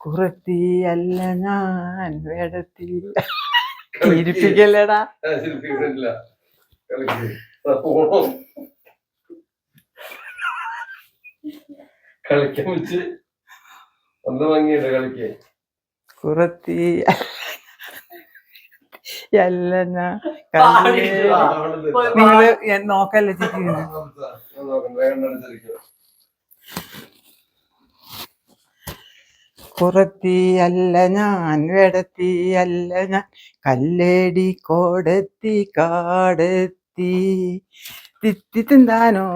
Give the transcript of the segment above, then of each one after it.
കുറത്തി അല്ല ഞാൻ വേടത്തി ചിരിപ്പിക്കല്ലേടാ. കളിക്കാൻ വെച്ച് ഒന്ന് ഭംഗിയുണ്ട് കളിക്ക്. കുറത്തി അല്ല ഞാൻ നിങ്ങള് നോക്കല്ലേ ചിരിക്കുന്നത്. കുറത്തി അല്ല ഞാൻ വേടത്തി അല്ല ഞാൻ കല്ലേടി കോടത്തി കാടെത്തി തിത്തി തിന്താനോ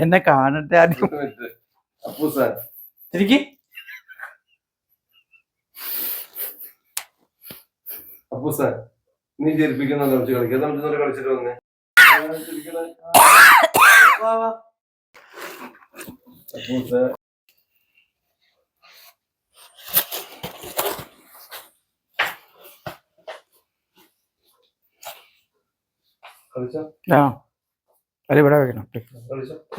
എന്നെ കാണട്ടെ ആദ്യം. അപ്പൂസാൻ നീ ജയിപ്പിക്കുന്ന കളിക്കാം. നമുക്ക് കളിച്ചിട്ട് വന്നേ. അപ്പൂസാൻ കളിച്ചോ? ഇവിടെ വെക്കണം,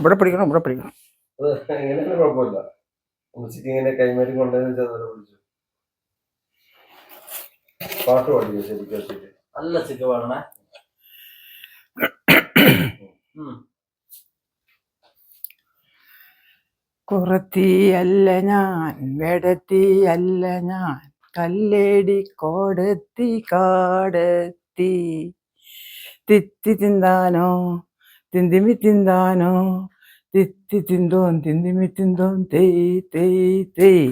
ഇവിടെ പിടിക്കണം, ഇവിടെ പിടിക്കണം. അത് എങ്ങനെയാണ് കുഴപ്പമില്ല. ഉച്ചക്ക് ഇങ്ങനെ കൈമാറി കൊണ്ടുവന്ന് വെച്ചാൽ അതോടെ പിടിച്ചു. പാട്ട് പാടിയോ ശരിക്കും? ശരി നല്ല ചിക്ക് പാടണേ. കുറത്തി അല്ല ഞാൻ വേടത്തി അല്ല ഞാൻ കല്ലേടി കോടത്തി കാടെത്തി തിത്തി തിന്താനോ തിന്തിമി തിന്താനോ തിത്തി തിന്തോൻ തിന്തിമി തിന്തോൻ തേയ് തേയ് തേയ്.